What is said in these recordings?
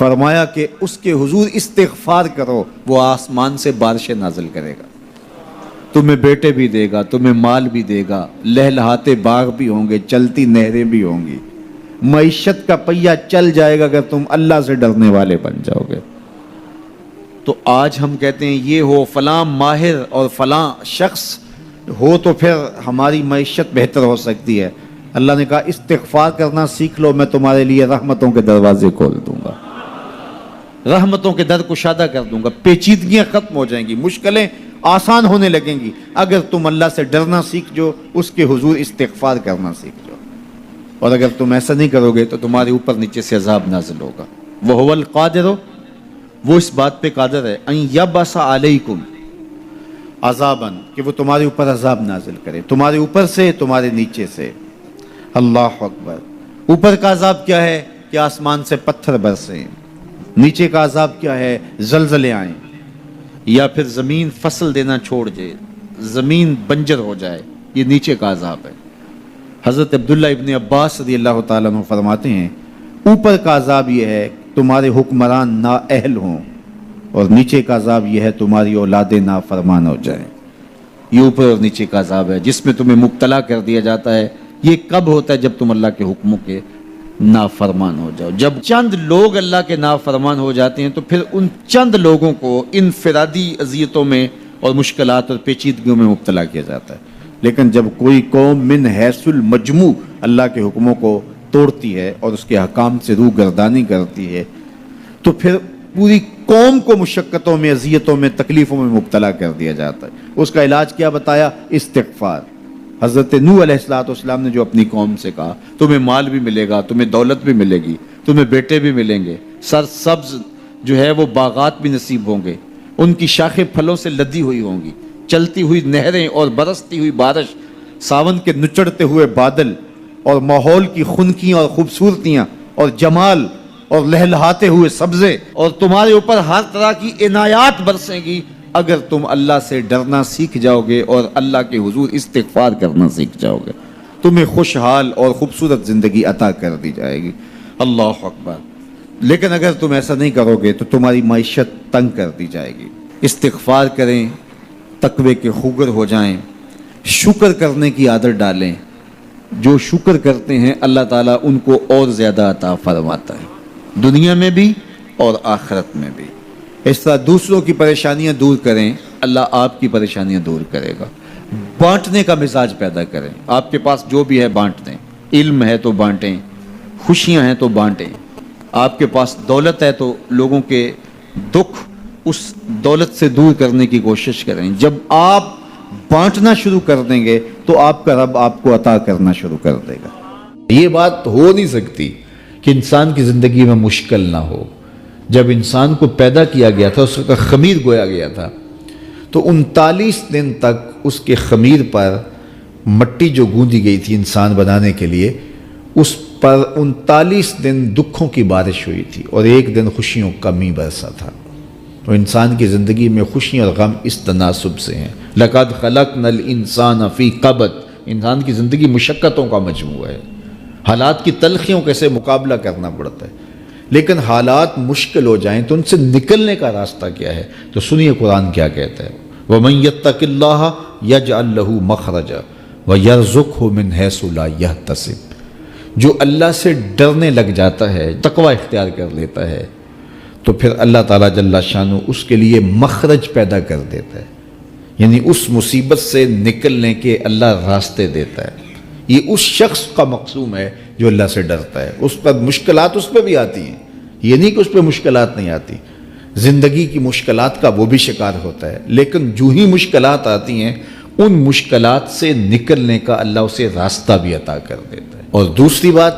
فرمایا کہ اس کے حضور استغفار کرو، وہ آسمان سے بارشیں نازل کرے گا، تمہیں بیٹے بھی دے گا، تمہیں مال بھی دے گا، لہلہاتے باغ بھی ہوں گے، چلتی نہریں بھی ہوں گی، معیشت کا پہیہ چل جائے گا اگر تم اللہ سے ڈرنے والے بن جاؤ گے۔ تو آج ہم کہتے ہیں یہ ہو فلاں ماہر اور فلاں شخص ہو تو پھر ہماری معیشت بہتر ہو سکتی ہے۔ اللہ نے کہا استغفار کرنا سیکھ لو، میں تمہارے لیے رحمتوں کے دروازے کھول دوں گا، رحمتوں کے در کشادہ کر دوں گا، پیچیدگیاں ختم ہو جائیں گی، مشکلیں آسان ہونے لگیں گی اگر تم اللہ سے ڈرنا سیکھ جو، اس کے حضور استغفار کرنا سیکھ جو۔ اور اگر تم ایسا نہیں کرو گے تو تمہارے اوپر نیچے سے عذاب نازل ہوگا۔ وَهُوَ الْقَادِرُ، وہ اس بات پہ قادر ہے، ان یبعث علیکم عذاباً، کہ وہ تمہارے اوپر عذاب نازل کرے، تمہارے اوپر سے، تمہارے نیچے سے۔ اللہ اکبر۔ اوپر کا عذاب کیا ہے کہ آسمان سے پتھر برسیں، نیچے کا عذاب کیا ہے زلزلے آئیں، یا پھر زمین فصل دینا چھوڑ جائے، زمین بنجر ہو جائے، یہ نیچے کا عذاب ہے۔ حضرت عبداللہ ابن عباس رضی اللہ تعالیٰ عنہ فرماتے ہیں اوپر کا عذاب یہ ہے تمہارے حکمران نااہل ہوں، اور نیچے کا عذاب یہ ہے تمہاری اولادیں نافرمان ہو جائیں۔ یہ اوپر اور نیچے کا عذاب ہے جس میں تمہیں مبتلا کر دیا جاتا ہے۔ یہ کب ہوتا ہے؟ جب تم اللہ کے حکموں کے نافرمان ہو جاؤ۔ جب چند لوگ اللہ کے نافرمان ہو جاتے ہیں تو پھر ان چند لوگوں کو انفرادی اذیتوں میں اور مشکلات اور پیچیدگیوں میں مبتلا کیا جاتا ہے۔ لیکن جب کوئی قوم من حیث المجموع اللہ کے حکموں کو توڑتی ہے اور اس کے حکام سے روح گردانی کرتی ہے تو پھر پوری قوم کو مشقتوں میں، اذیتوں میں، تکلیفوں میں مبتلا کر دیا جاتا ہے۔ اس کا علاج کیا بتایا؟ استغفار۔ حضرت نوح علیہ السلام نے جو اپنی قوم سے کہا تمہیں مال بھی ملے گا، تمہیں دولت بھی ملے گی، تمہیں بیٹے بھی ملیں گے، سرسبز جو ہے وہ باغات بھی نصیب ہوں گے، ان کی شاخیں پھلوں سے لدی ہوئی ہوں گی، چلتی ہوئی نہریں اور برستی ہوئی بارش، ساون کے نچڑتے ہوئے بادل، اور ماحول کی خنکیاں اور خوبصورتیاں اور جمال اور لہلہاتے ہوئے سبزے، اور تمہارے اوپر ہر طرح کی عنایات برسیں گی اگر تم اللہ سے ڈرنا سیکھ جاؤ گے اور اللہ کے حضور استغفار کرنا سیکھ جاؤ گے، تمہیں خوشحال اور خوبصورت زندگی عطا کر دی جائے گی۔ اللہ اکبر۔ لیکن اگر تم ایسا نہیں کرو گے تو تمہاری معیشت تنگ کر دی جائے گی۔ استغفار کریں، تقوی کے خوگر ہو جائیں، شکر کرنے کی عادت ڈالیں۔ جو شکر کرتے ہیں اللہ تعالیٰ ان کو اور زیادہ عطا فرماتا ہے، دنیا میں بھی اور آخرت میں بھی۔ اس طرح دوسروں کی پریشانیاں دور کریں، اللہ آپ کی پریشانیاں دور کرے گا۔ بانٹنے کا مزاج پیدا کریں، آپ کے پاس جو بھی ہے بانٹ دیں، علم ہے تو بانٹیں، خوشیاں ہیں تو بانٹیں، آپ کے پاس دولت ہے تو لوگوں کے دکھ اس دولت سے دور کرنے کی کوشش کریں۔ جب آپ بانٹنا شروع کر دیں گے تو آپ کا رب آپ کو عطا کرنا شروع کر دے گا۔ یہ بات ہو نہیں سکتی کہ انسان کی زندگی میں مشکل نہ ہو۔ جب انسان کو پیدا کیا گیا تھا، اس کا خمیر گویا گیا تھا، تو 39 دن تک اس کے خمیر پر مٹی جو گوندی گئی تھی انسان بنانے کے لیے، اس پر 39 دن دکھوں کی بارش ہوئی تھی اور ایک دن خوشیوں کا می برسا تھا۔ تو انسان کی زندگی میں خوشیاں اور غم اس تناسب سے ہیں۔ لَقَدْ خَلَقْنَا الْإِنسَانَ فِي قَبْضٍ، انسان کی زندگی مشقتوں کا مجموعہ ہے، حالات کی تلخیوں کے سے مقابلہ کرنا پڑتا ہے۔ لیکن حالات مشکل ہو جائیں تو ان سے نکلنے کا راستہ کیا ہے؟ تو سنیے قرآن کیا کہتا ہے، وَمَن يَتَّقِ اللَّهَ يَجْعَلْ لَهُ مَخْرَجًا وَيَرْزُقْهُ مِنْ حَيْثُ لَا يَحْتَسِبُ۔ جو اللہ سے ڈرنے لگ جاتا ہے، تقوی اختیار کر لیتا ہے، تو پھر اللہ تعالیٰ جل شانہ اس کے لیے مخرج پیدا کر دیتا ہے، یعنی اس مصیبت سے نکلنے کے اللہ راستے دیتا ہے۔ یہ اس شخص کا مقصوم ہے جو اللہ سے ڈرتا ہے۔ اس پر مشکلات اس پہ بھی آتی ہیں، یہ نہیں کہ اس پہ مشکلات نہیں آتی، زندگی کی مشکلات کا وہ بھی شکار ہوتا ہے، لیکن جو ہی مشکلات آتی ہیں ان مشکلات سے نکلنے کا اللہ اسے راستہ بھی عطا کر دیتا ہے۔ اور دوسری بات،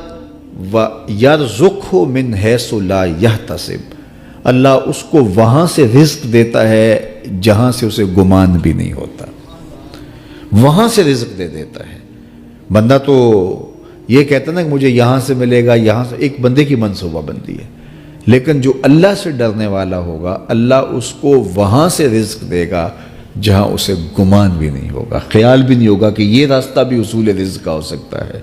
وَيَرْزُقْهُ مِنْ حَيْثُ لَا يَحْتَسِبُ، اللہ اس کو وہاں سے رزق دیتا ہے جہاں سے اسے گمان بھی نہیں ہوتا، وہاں سے رزق دے دیتا ہے۔ بندہ تو یہ کہتا نا کہ مجھے یہاں سے ملے گا، یہاں سے، ایک بندے کی منصوبہ بندی ہے، لیکن جو اللہ سے ڈرنے والا ہوگا اللہ اس کو وہاں سے رزق دے گا جہاں اسے گمان بھی نہیں ہوگا، خیال بھی نہیں ہوگا کہ یہ راستہ بھی حصول رزق کا ہو سکتا ہے۔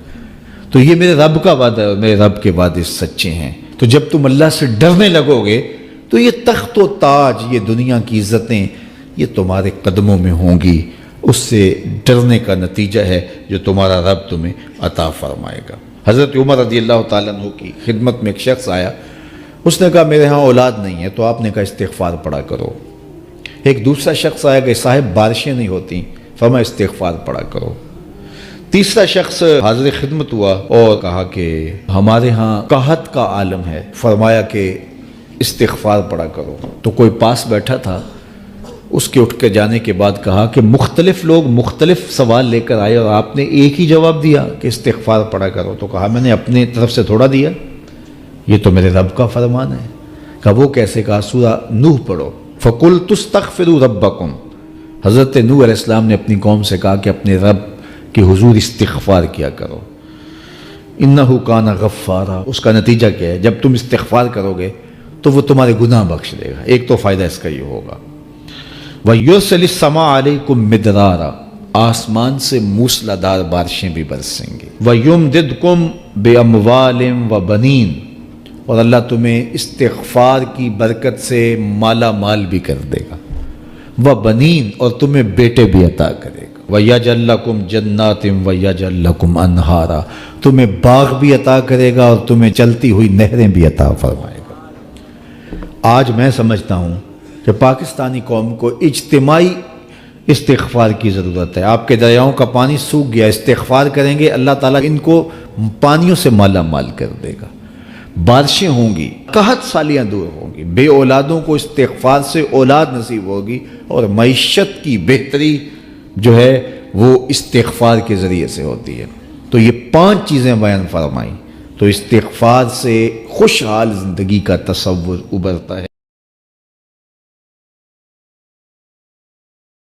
تو یہ میرے رب کا وعدہ ہے اور میرے رب کے وعدے سچے ہیں۔ تو جب تم اللہ سے ڈرنے لگو گے تو یہ تخت و تاج، یہ دنیا کی عزتیں، یہ تمہارے قدموں میں ہوں گی۔ اس سے ڈرنے کا نتیجہ ہے جو تمہارا رب تمہیں عطا فرمائے گا۔ حضرت عمر رضی اللہ تعالیٰ عنہ کی خدمت میں ایک شخص آیا، اس نے کہا میرے ہاں اولاد نہیں ہے، تو آپ نے کہا استغفار پڑھا کرو۔ ایک دوسرا شخص آیا کہ صاحب بارشیں نہیں ہوتی، فرمایا استغفار پڑھا کرو۔ تیسرا شخص حاضر خدمت ہوا اور کہا کہ ہمارے ہاں قحط کا عالم ہے، فرمایا کہ استغفار پڑھا کرو۔ تو کوئی پاس بیٹھا تھا، اس کے اٹھ کے جانے کے بعد کہا کہ مختلف لوگ مختلف سوال لے کر آئے اور آپ نے ایک ہی جواب دیا کہ استغفار پڑھا کرو۔ تو کہا میں نے اپنے طرف سے تھوڑا دیا، یہ تو میرے رب کا فرمان ہے۔ کہا وہ کیسے؟ کہا سورہ نوح پڑھو، فَقُلْتُ اسْتَغْفِرُوا رَبَّكُمْ۔ حضرت نوح علیہ السلام نے اپنی قوم سے کہا کہ اپنے رب کے حضور استغفار کیا کرو، اِنَّهُ كَانَ غَفَّارًا۔ اس کا نتیجہ کیا ہے؟ جب تم استغفار کرو گے تو وہ تمہارے گناہ بخش دے گا۔ ایک تو فائدہ اس کا یہ ہوگا، وَيُرْسِلِ السَّمَاءَ عَلَيْكُمْ مِدْرَارًا، آسمان سے موسلادھار بارشیں بھی برسیں گی، وَيُمْدِدْكُمْ بِأَمْوَالٍ وَبَنِينَ، اور اللہ تمہیں استغفار کی برکت سے مالا مال بھی کر دے گا، وَبَنِينَ، اور تمہیں بیٹے بھی عطا کرے گا، وَيَجْعَلْ لَكُمْ جَنَّاتٍ وَيَجْعَلْ لَكُمْ أَنْهَارًا، تمہیں باغ بھی عطا کرے گا اور تمہیں چلتی ہوئی نہریں بھی عطا فرمائے گا۔ آج میں سمجھتا ہوں کہ پاکستانی قوم کو اجتماعی استغفار کی ضرورت ہے۔ آپ کے دریاؤں کا پانی سوکھ گیا، استغفار کریں گے اللہ تعالیٰ ان کو پانیوں سے مالا مال کر دے گا، بارشیں ہوں گی، قحط سالیاں دور ہوں گی، بے اولادوں کو استغفار سے اولاد نصیب ہوگی، اور معیشت کی بہتری جو ہے وہ استغفار کے ذریعے سے ہوتی ہے۔ تو یہ 5 چیزیں بیان فرمائیں تو استغفار سے خوشحال زندگی کا تصور ابھرتا ہے۔